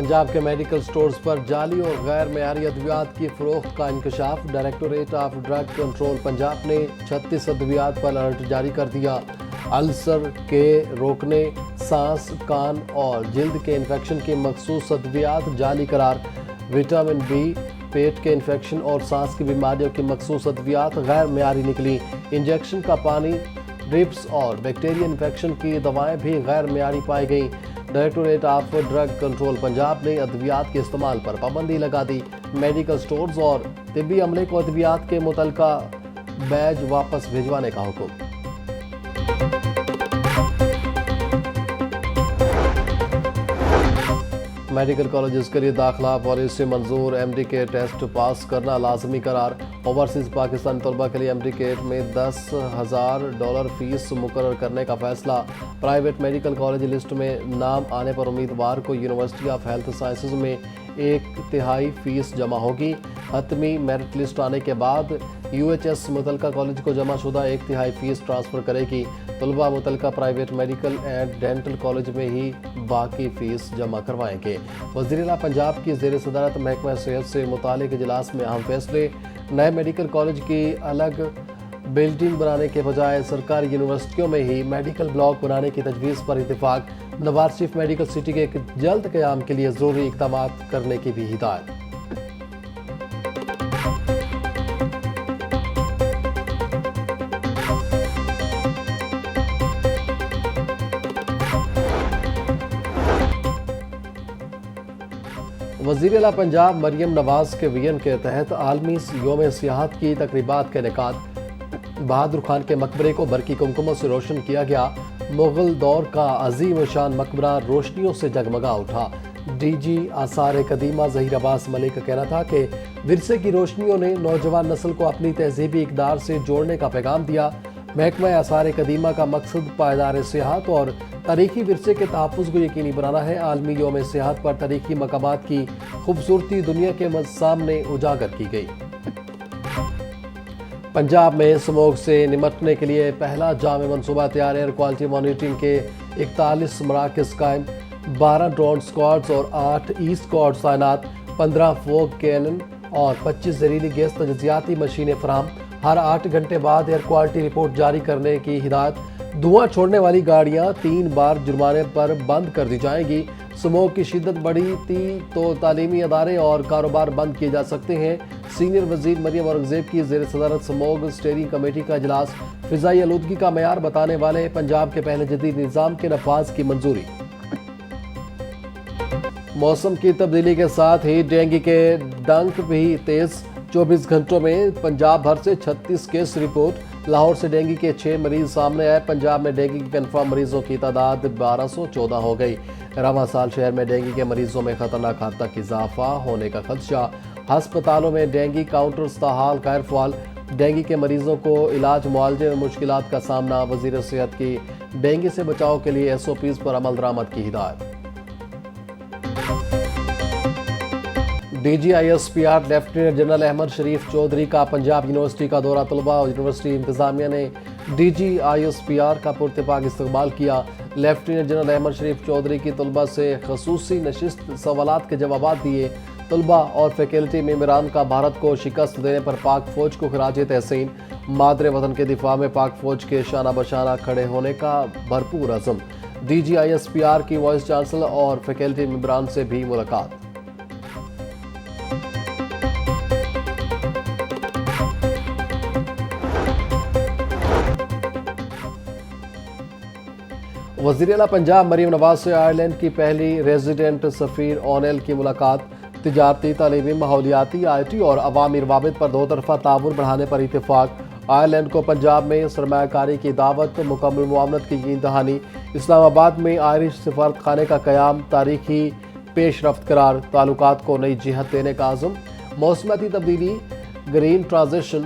پنجاب کے medical stores پر جعلی اور غیر معیاری ادویات کی فروخت کا انکشاف۔ Directorate of drug control Punjab نے 36 ادویات پر الرٹ جاری کر دیا۔ السر کے روکنے، سانس، کان اور جلد کے انفیکشن کی مخصوص ادویات جعلی قرار۔ وٹامن بی، پیٹ کے انفیکشن اور سانس کی بیماریوں کی مخصوص ادویات غیر معیاری نکلی۔ انجیکشن کا پانی، ڈرپس اور بیکٹیریا انفیکشن کی دوائیں بھی غیر معیاری پائی گئیں۔ Directorate of drug control Punjab نے ادویات کے استعمال پر پابندی لگا دی۔ میڈیکل سٹورز اور طبی عملے کو ادویات کے متعلقہ بیج واپس بھجوانے کا حکم۔ میڈیکل کالجز کے لیے داخلہ پالیسی منظور۔ ایم ڈی کے ٹیسٹ پاس کرنا لازمی قرار۔ اوورسیز پاکستانی طلبہ کے لیے ایم ڈی کیٹ میں $10,000 فیس مقرر کرنے کا فیصلہ۔ پرائیویٹ میڈیکل کالج لسٹ میں نام آنے پر امیدوار کو یونیورسٹی آف ہیلتھ سائنسز میں 1/3 فیس جمع ہوگی۔ حتمی میرٹ لسٹ آنے کے بعد یو ایچ ایس متعلقہ کالج کو جمع شدہ 1/3 فیس ٹرانسفر کرے گی۔ طلبہ متعلقہ private medical and dental college میں ہی باقی فیس جمع کروائیں گے۔ وزیر اعلیٰ پنجاب کی زیر صدارت محکمہ صحت سے متعلق اجلاس میں اہم فیصلے۔ نئے میڈیکل کالج کی الگ بلڈنگ بنانے کے بجائے سرکاری یونیورسٹیوں میں ہی میڈیکل بلاک بنانے کی تجویز پر اتفاق۔ نواز شریف میڈیکل سٹی کے جلد قیام کے لیے ضروری اقدامات کرنے کی بھی ہدایت۔ وزیر اعلیٰ پنجاب مریم نواز کے وژن کے تحت عالمی یوم سیاحت کی تقریبات کا انعقاد۔ بہادر خان کے مقبرے کو برقی کمکموں سے روشن کیا گیا۔ مغل دور کا عظیم الشان مقبرہ روشنیوں سے جگمگا اٹھا۔ ڈی جی آثار قدیمہ ظہیر عباس ملک کا کہنا تھا کہ ورثے کی روشنیوں نے نوجوان نسل کو اپنی تہذیبی اقدار سے جوڑنے کا پیغام دیا۔ محکمہ آثار قدیمہ کا مقصد پائیدار سیاحت اور تاریخی ورثے کے تحفظ کو یقینی بنانا ہے۔ عالمی یوم سیاحت پر تاریخی مقامات کی خوبصورتی دنیا کے سامنے اجاگر کی گئی۔ پنجاب میں اسموگ سے نمٹنے کے لیے پہلا جامع منصوبہ تیار۔ ایئر کوالٹی مانیٹرنگ کے 41 مراکز قائم، 12 ڈرون سکواڈز اور 8 ای سکواڈز تعینات، 15 فوگ کینن اور 25 زہریلی گیس تجزیاتی مشینیں فراہم۔ ہر 8 گھنٹے بعد ایئر کوالٹی رپورٹ جاری کرنے کی ہدایت۔ دھواں چھوڑنے والی گاڑیاں 3 بار جرمانے پر بند کر دی جائیں گی۔ سموگ کی شدت بڑھی تو تعلیمی ادارے اور کاروبار بند کیے جا سکتے ہیں۔ سینئر وزیر مریم اورنگزیب کی زیر صدارت سموگ اسٹیئرنگ کمیٹی کا اجلاس۔ فضائی آلودگی کا معیار بتانے والے پنجاب کے پہلے جدید نظام کے نفاذ کی منظوری۔ موسم کی تبدیلی کے ساتھ ہی ڈینگی کے ڈنک بھی تیز۔ 24 گھنٹوں میں پنجاب بھر سے 36 کیس رپورٹ۔ لاہور سے ڈینگی کے 6 مریض سامنے آئے۔ پنجاب میں ڈینگی کے کنفرم مریضوں کی تعداد 1214 ہو گئی۔ رواں سال شہر میں ڈینگی کے مریضوں میں خطرناک حد تک اضافہ ہونے کا خدشہ۔ ہسپتالوں میں ڈینگی کاؤنٹرز تاحال غیر فعال۔ ڈینگی کے مریضوں کو علاج معالجے میں مشکلات کا سامنا۔ وزیر صحت کی ڈینگی سے بچاؤ کے لیے SOPs پر عمل درآمد کی ہدایت۔ D G ISPR lieutenant general Ahmed Sharif Chaudhry کا پنجاب یونیورسٹی کا دورہ۔ طلبہ اور یونیورسٹی انتظامیہ نے ڈی جی ISPR کا پراتفاق استقبال کیا۔ لیفٹیننٹ جنرل احمد شریف چودھری کی طلبہ سے خصوصی نشست سوالات کے جوابات دیے۔ طلبہ اور فیکلٹی ممبران کا بھارت کو شکست دینے پر پاک فوج کو خراج تحسین۔ مادر وطن کے دفاع میں پاک فوج کے شانہ بشانہ کھڑے ہونے کا بھرپور عزم۔ ڈی جی ISPR کی وائس چانسلر اور فیکلٹی ممبران سے بھی ملاقات۔ وزیر اعلیٰ پنجاب مریم نواز سے آئرلینڈ کی پہلی ریزیڈنٹ سفیر اونیل کی ملاقات۔ تجارتی، تعلیمی، ماحولیاتی، IT اور عوامی روابط پر 2 طرفہ تعاون بڑھانے پر اتفاق۔ آئرلینڈ کو پنجاب میں سرمایہ کاری کی دعوت، مکمل معاونت کی یقین دہانی۔ اسلام آباد میں آئرش سفارت خانے کا قیام تاریخی پیش رفت قرار۔ تعلقات کو نئی جہت دینے کا عزم۔ موسمیاتی تبدیلی، green transition,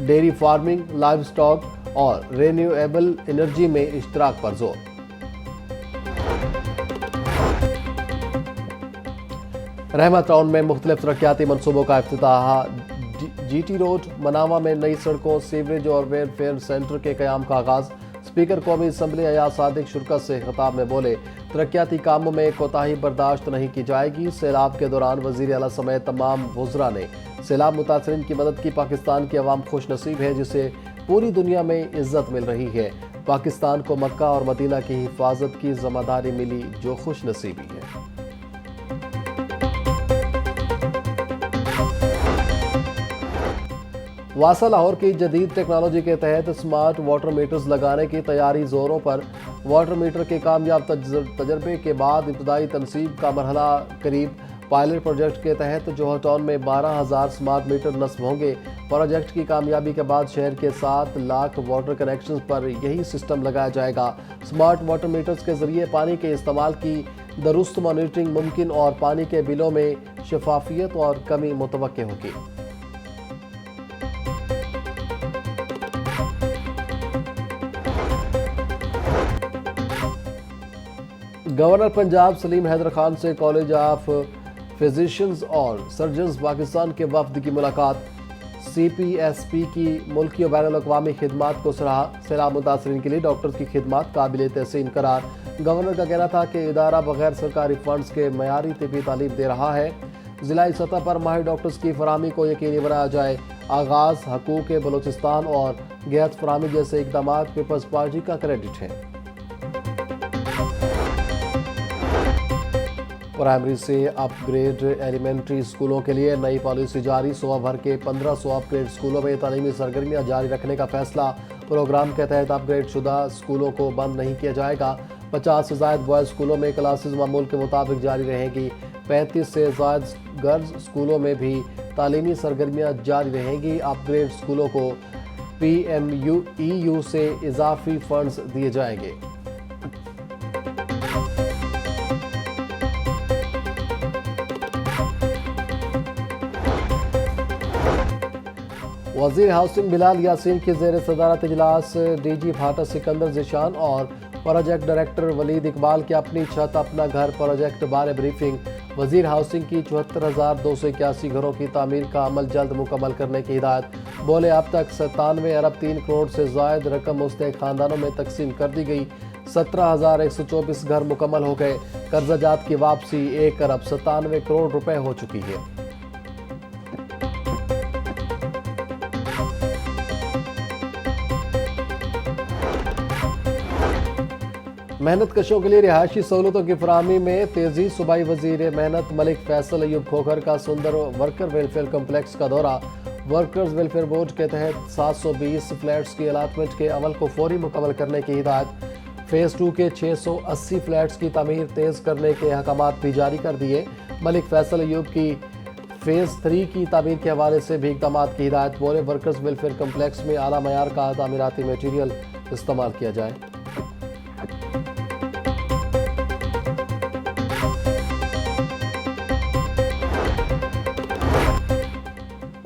dairy farming, live stock اور رینیویبل انرجی میں اشتراک پر زور۔ رحمت ٹاؤن میں مختلف ترقیاتی منصوبوں کا افتتاح۔ جی ٹی روڈ مناوا میں نئی سڑکوں، سیوریج اور ویلفیئر سینٹر کے قیام کا آغاز۔ स्पीकर कौमी असम्बली अयाज सादिक शिरकत से खिताब में बोले, तरक्याती कामों में कोताही बर्दाश्त नहीं की जाएगी। सैलाब के दौरान वज़ीर आला समेत तमाम वज़रा ने सैलाब मुतासरीन की मदद की। पाकिस्तान की अवाम खुश नसीब है जिसे पूरी दुनिया में इज्जत मिल रही है। पाकिस्तान को मक्का और मदीना की हिफाजत की जिम्मेदारी मिली, जो खुश नसीबी है। वासा लाहौर की जदीद टेक्नोलॉजी के तहत स्मार्ट वाटर मीटर्स लगाने की तैयारी जोरों पर। वाटर मीटर के कामयाब तजर्बे के बाद इब्तदाई तनसीब का मरहला करीब। पायलट प्रोजेक्ट के तहत जोहर टाउन में 12,000 स्मार्ट मीटर नस्ब होंगे। प्रोजेक्ट की कामयाबी के बाद शहर के 7 लाख वाटर कनेक्शंस पर यही सिस्टम लगाया जाएगा। स्मार्ट वाटर मीटर्स के जरिए पानी के इस्तेमाल की दुरुस्त मॉनिटरिंग मुमकिन और पानी के बिलों में शफाफियत और कमी मुतवक्के होगी। गवर्नर पंजाब सलीम हैदर खान से कॉलेज ऑफ फिजिशियंस और सर्जन्स पाकिस्तान के वफद की मुलाकात। CPSP की मुल्की और बैनुल अक़वामी खिदमात को सराहा। सैलाब मुतासरीन के लिए डॉक्टर्स की खिदमात काबिल तहसीन करार। गवर्नर का कहना था कि इदारा बगैर सरकारी फंड्स के मयारी तिब्बी तालीम दे रहा है। ज़िलाई सतह पर माहिर डॉक्टर्स की फराहमी को यकीनी बनाया जाए। आगाज़ हकूक़ बलूचिस्तान और गैस फराहमी जैसे इक़दाम पीपल्स पार्टी का क्रेडिट है। प्राइमरी से अपग्रेड एलिमेंट्री स्कूलों के लिए नई पॉलिसी जारी। सूबा भर के 1500 अपग्रेड स्कूलों में तालीमी सरगर्मियां जारी रखने का फैसला। प्रोग्राम के तहत अपग्रेड शुदा स्कूलों को बंद नहीं किया जाएगा। 50 से ज़ायद बॉयज़ स्कूलों में क्लासेस मामूल के मुताबिक जारी रहेंगी। 35 से ज़ायद गर्ल्स स्कूलों में भी तालीमी सरगर्मियां जारी रहेंगी। अपग्रेड स्कूलों को PMU से इजाफी फंड्स दिए जाएंगे। वज़ीर हाउसिंग बिलाल यासीन की ज़ेर सदारत इजलास। DG भाटा सिकंदर ज़िशान और प्रोजेक्ट डायरेक्टर वलीद इकबाल के अपनी छत अपना घर प्रोजेक्ट बारे ब्रीफिंग। वज़ीर हाउसिंग की 74,281 घरों की तामीर का अमल जल्द मुकम्मल करने की हिदायत। बोले अब तक 97 अरब 3 करोड़ से ज़ायद रकम मुस्तहिक़ खानदानों में तकसीम कर दी गई। 17,124 घर मुकम्मल हो गए। कर्जाजात की वापसी 1 अरब 97 करोड़ रुपए हो चुकी है। मेहनत कशों के लिए रिहायशी सहूलतों की फराहमी में तेजी। सूबाई वजीर मेहनत मलिक फैसल अयूब खोखर का सुंदर वर्कर वेलफेयर कम्प्लेक्स का दौरा। वर्कर्स वेलफेयर बोर्ड के तहत 720 फ्लैट्स की अलाटमेंट के अमल को फौरी मुकम्मल करने की हिदायत। फेज़ 2 के 680 फ्लैट्स की तमीर तेज़ करने के अहकामात भी जारी कर दिए। मलिक फैसल अयूब की फेज़ 3 की तामीर के हवाले से भी इक़दाम की हिदायत। बोले वर्कर्स वेलफेयर कम्प्लेक्स में आला मयार का तामीराती मटीरियल इस्तेमाल किया जाए।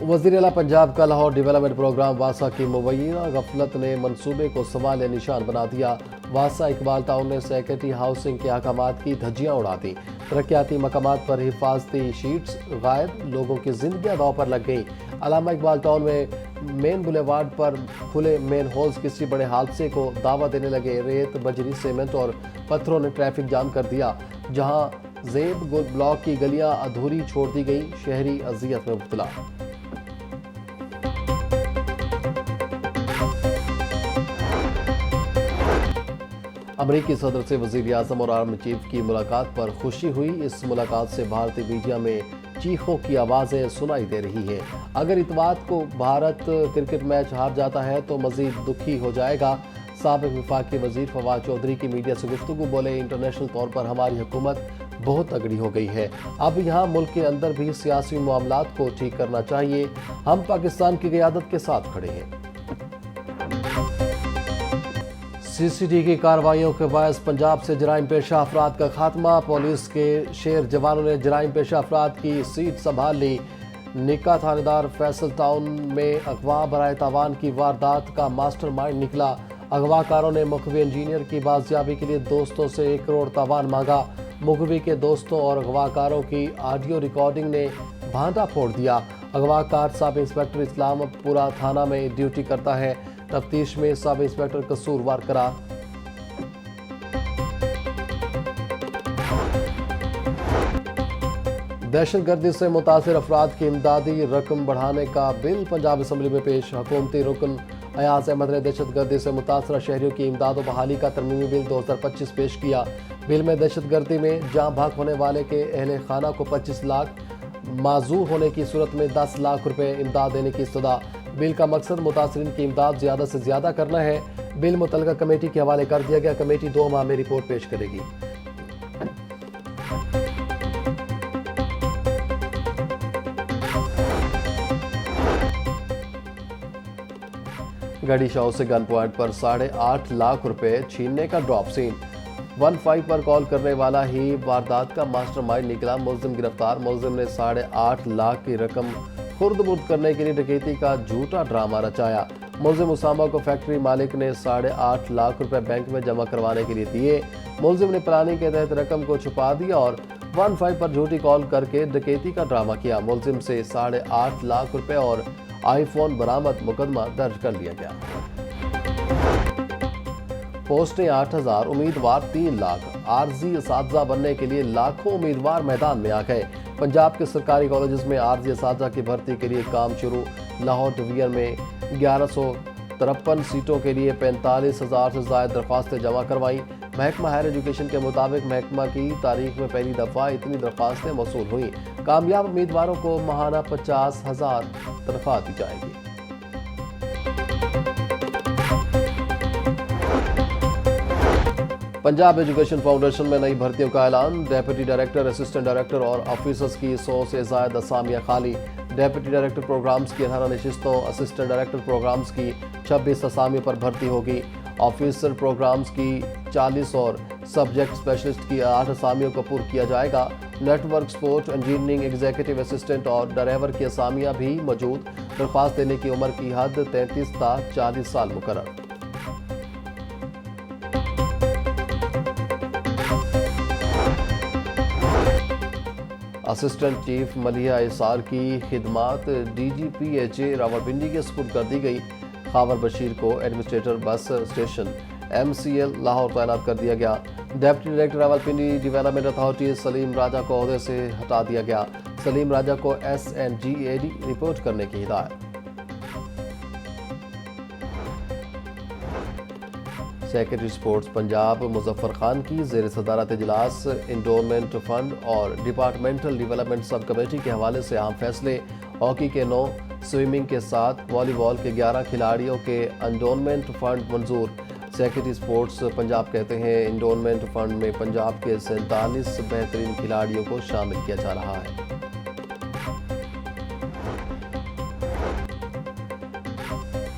वज़ीर आला पंजाब का लाहौर डेवलपमेंट प्रोग्राम वासा की मुबैना गफलत ने मंसूबे को सवाल निशान बना दिया। वासा इकबाल टाउन ने सेक्रेटरी हाउसिंग के अहकामात की धज्जियां उड़ा दी। तरक्याती मकामात पर हिफाजती शीट्स गायब, लोगों की जिंदगियां दांव पर लग गई। अलामा इकबाल टाउन में मेन बुलेवार्ड पर खुले मेन होल्स किसी बड़े हादसे को दावा देने लगे। रेत, बजरी, सीमेंट और पत्थरों ने ट्रैफिक जाम कर दिया। जहां जेब ब्लॉक की गलियां अधूरी छोड़ दी गई। शहरी अजियत में मुब्तला। अमरीकी सदर से वज़ीर आज़म और आर्मी चीफ की मुलाकात पर खुशी हुई। इस मुलाकात से भारतीय मीडिया में चीखों की आवाज़ें सुनाई दे रही हैं। अगर इतवार को भारत क्रिकेट मैच हार जाता है तो मज़ीद दुखी हो जाएगा। साबिक़ वफाकी वज़ीर फवाद चौधरी की मीडिया से गुफ्तगू। बोले, इंटरनेशनल तौर पर हमारी हुकूमत बहुत तगड़ी हो गई है। अब यहाँ मुल्क के अंदर भी सियासी मामलात को ठीक करना चाहिए। हम पाकिस्तान की क़यादत के साथ खड़े हैं। CCD की कार्रवाइयों के बायस पंजाब से जराइम पेशा अफराद का खात्मा। पुलिस के शेर जवानों ने जराइम पेशा अफराद की सीट संभाल ली। निका थानेदार फैसल टाउन में अगवा बराए तावान की वारदात का मास्टरमाइंड निकला। अगवाकारों ने मुखवी इंजीनियर की बाजियाबी के लिए दोस्तों से 1 करोड़ तावान मांगा। मुखवी के दोस्तों और अगवाकारों की ऑडियो रिकॉर्डिंग ने भांटा फोड़ दिया। अगवाकार सब इंस्पेक्टर इस्लामपुरा थाना में ड्यूटी करता है। तफ्तीश में सब इंस्पेक्टर कसूरवार करार। दहशतगर्दी से मुतासिर अफराद की इमदादी रकम बढ़ाने का बिल पंजाब असम्बली में पेश। हुकूमती रुकन अयाज अहमद ने दहशतगर्दी से मुतासरा शहरियों की इमदाद और बहाली का तरमीमी बिल 2025 पेश किया। बिल में दहशतगर्दी में जाँ भाग होने वाले के अहले खाना को 25 लाख, माजूर होने की सूरत में 10 लाख रुपए इमदाद देने की इस्तदा। बिल का मकसद मुतासरीन की इमदाद ज़्यादा से ज़्यादा करना है। बिल मुतल्लिका कमेटी के हवाले कर दिया गया। कमेटी 2 माह में रिपोर्ट पेश करेगी। गढ़ी शाह से गन पॉइंट पर 8.5 लाख रुपए छीनने का ड्रॉप सीन। 15 पर कॉल करने वाला ही वारदात का मास्टरमाइंड निकला। मुलजिम गिरफ्तार। मुलजिम ने 8.5 लाख की रकम खुर्द-बुर्द करने के लिए डकैती का झूठा ड्रामा रचाया। मुलजिम उसामा को फैक्ट्री मालिक ने 8.5 लाख रुपए बैंक में जमा करवाने के लिए दिए। मुलजिम ने प्लानिंग के तहत रकम को छुपा दिया और 15 पर झूठी कॉल करके डकैती का ड्रामा किया। मुलजिम से 8.5 लाख रुपए और आईफोन बरामद। मुकदमा दर्ज कर लिया गया। पोस्टें 8,000, उम्मीदवार 3 लाख। आरजी असातिज़ा बनने के लिए लाखों उम्मीदवार मैदान में आ गए। पंजाब के सरकारी कॉलेजेस में आरजी असातिज़ा की भर्ती के लिए काम शुरू। लाहौर डिवीजन में 1153 सीटों के लिए 45,000 से ज़ायद दरख्वास्तें जमा करवाईं। महकमा हायर एजुकेशन के मुताबिक महकमा की तारीख में पहली दफ़ा इतनी दरख्वास्तें मौसूल हुई। कामयाब उम्मीदवारों को माहाना 50,000 तनख्वाह दी जाएगी। पंजाब एजुकेशन फाउंडेशन में नई भर्तियों का ऐलान। डेप्यूटी डायरेक्टर, असिस्टेंट डायरेक्टर और ऑफिसर्स की 100 से ज़ायद असामियाँ खाली। डेप्यूटी डायरेक्टर प्रोग्राम्स की 18 नशिस्तों, असिस्टेंट डायरेक्टर प्रोग्राम्स की 26 असामियों पर भर्ती होगी। ऑफिसर प्रोग्राम्स की 40 और सब्जेक्ट स्पेशलिस्ट की 8 असामियों को पुर किया जाएगा। Network support, engineering, executive assistant और ड्राइवर की असामियाँ भी मौजूद। दरख्वास्त देने की उम्र की हद 33 ता 40 साल मुकर्रर। असिस्टेंट चीफ मलिहा इसार की खिदमात DGPHA रावलपिंडी के सुपुर्द कर दी गई। खावर बशीर को administrator bus station MCL Lahore तैनात कर दिया गया। Deputy director Rawalpindi development authority Saleem Raja को ओहदे से हटा दिया गया। सलीम राजा को SNGAD रिपोर्ट करने की हिदायत। सेक्रेटरी स्पोर्ट्स पंजाब मुजफ्फर खान की ज़ेर सदारत इजलास इंडोरमेंट फंड और डिपार्टमेंटल डेवलपमेंट सब कमेटी के हवाले से अहम फैसले। हॉकी के 9, स्विमिंग के 7, वॉलीबॉल के 11 खिलाड़ियों के इंडोरमेंट फंड मंजूर। सेक्रेटरी स्पोर्ट्स पंजाब कहते हैं इंडोरमेंट फंड में पंजाब के 47 बेहतरीन खिलाड़ियों को शामिल किया जा रहा है।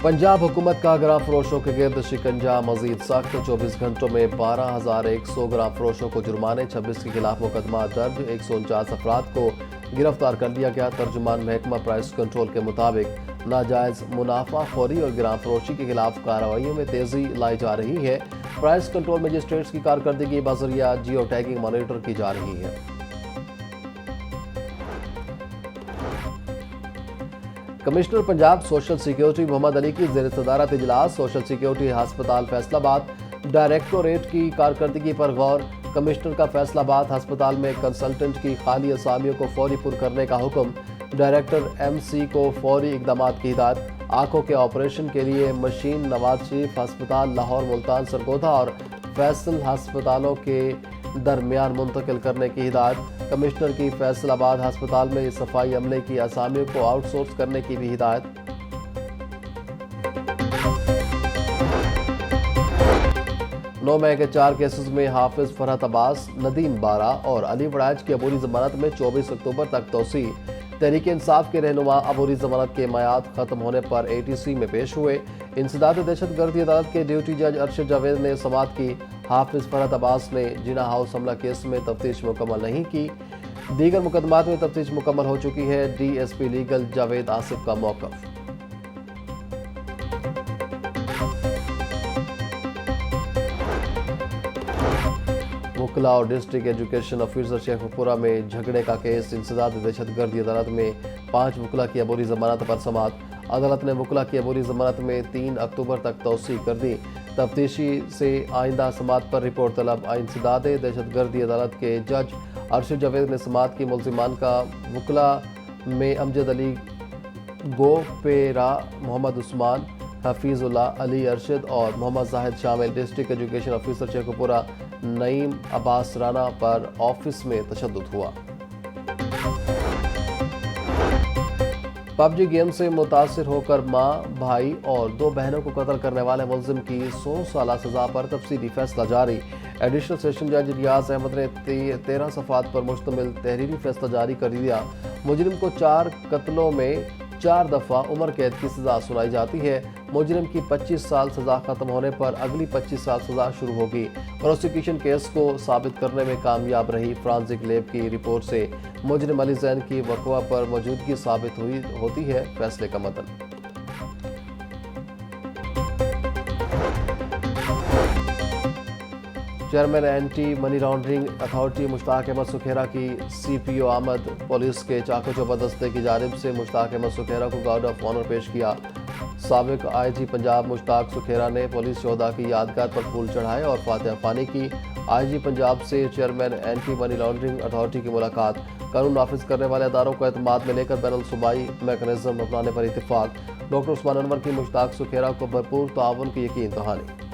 पंजाब हुकूमत का ग्राम फरोशों के गिर्द शिकंजा मजीद सख्त। 24 घंटों में 12,100 ग्राम फरोशों को जुर्माने। 26 के खिलाफ मुकदमा दर्ज। 149 अफराद को गिरफ्तार कर लिया गया। तर्जुमान महकमा प्राइस कंट्रोल के मुताबिक नाजायज मुनाफा खोरी और ग्राम फरोशी के खिलाफ कार्रवाइयों में तेजी लाई जा रही है। प्राइस कंट्रोल मजिस्ट्रेट्स की कारकर्दगी बजरिया जियो टैगिंग मॉनिटर की जा रही है। Commissioner Punjab social security Mohammad Ali की ज़ेर सदारत इजलास। सोशल सिक्योरिटी हस्पताल फैसलाबाद डायरेक्टोरेट की कारकर्दगी पर गौर। कमिश्नर का फैसलाबाद हस्पताल में कंसल्टेंट की खाली असामियों को फौरी पुर करने का हुक्म। डायरेक्टर MC को फौरी इकदाम की हिदायत। आंखों के ऑपरेशन के लिए मशीन नवाज शरीफ हस्पताल लाहौर, मुल्तान, सरगोधा और फैसल हस्पतालों के दरमियान मुंतकिल करने की हिदायत। कमिश्नर की फैसलाबाद हस्पताल में सफाई अमले की असामियों को आउटसोर्स करने की भी हिदायत। 9 मई के 4 केसेस में हाफिज फरहत अब्बास, नदीम बारा और अली वड़ाइच की अबूरी जमानत में 24 अक्टूबर तक तोसी। तहरीक इंसाफ के रहनुमा अबूरी जमानत के मयाद खत्म होने पर ATC में पेश हुए। इंसदाद दहशतगर्दी अदालत के ड्यूटी जज अरशद जावेद ने समाअत की। हाफिज फरहत अब्बास ने जिना हाउस हमला केस में तफ्तीश मुकम्मल नहीं की। दीगर मुकदमात में तफ्तीश मुकम्मल हो चुकी है। DSP लीगल जावेद आसिफ का मौक़िफ़। वकला और डिस्ट्रिक्ट एजुकेशन ऑफिसर शेखपुरा में झगड़े का केस। इंसदाद दहशतगर्दी अदालत में 5 वकला की अबूरी जमानत पर समाअत। عدالت نے وکلا کی عبوری ضمانت میں 3 اکتوبر تک توسیع کر دی۔ تفتیشی سے آئندہ سماعت پر رپورٹ طلب انسداد دہشت گردی عدالت کے جج ارشد جاوید نے سماعت کی ملزمان کا وکلا میں امجد علی گوپیرا، محمد عثمان، حفیظ اللہ، علی ارشد اور محمد زاہد شامل۔ ڈسٹرکٹ ایجوکیشن آفیسر شیخو پورہ نعیم عباس رانا پر آفس میں تشدد ہوا۔ پب جی گیم سے متاثر ہو کر ماں، بھائی اور 2 بہنوں کو قتل کرنے والے ملزم کی 100 سالہ سزا پر تفصیلی فیصلہ جاری۔ ایڈیشنل سیشن جج ریاض احمد نے 13 صفحات پر مشتمل تحریری فیصلہ جاری کر دیا۔ مجرم کو 4 قتلوں میں 4 دفعہ عمر قید کی سزا سنائی جاتی ہے۔ مجرم کی 25 سال سزا ختم ہونے پر اگلی 25 سال سزا شروع ہوگی۔ پروسیکیوشن کیس کو ثابت کرنے میں کامیاب رہی۔ فرانزک لیب کی رپورٹ سے مجرم علی زین کی وقوع پر موجودگی ثابت ہوتی ہے۔ فیصلے کا متن۔ Chairman anti money laundering authority Mushtaq Ahmed Sukhera کی سی پی او آمد۔ پولیس کے چاقو چوبہ دستے کی جانب سے مشتاق احمد سکھیرا کو گارڈ آف آنر پیش کیا۔ سابق آئی جی پنجاب مشتاق سکھیرا نے پولیس شہداء کی یادگار پر پھول چڑھائے اور فاتحہ خوانی کی۔ آئی جی پنجاب سے chairman anti money laundering authority کی ملاقات۔ قانون نافذ کرنے والے اداروں کو اعتماد میں لے کر بین الصوبائی میکانزم اپنانے پر اتفاق۔ ڈاکٹر عثمان انور کی مشتاق سکھیرا کو بھرپور تعاون کی یقین دہانی۔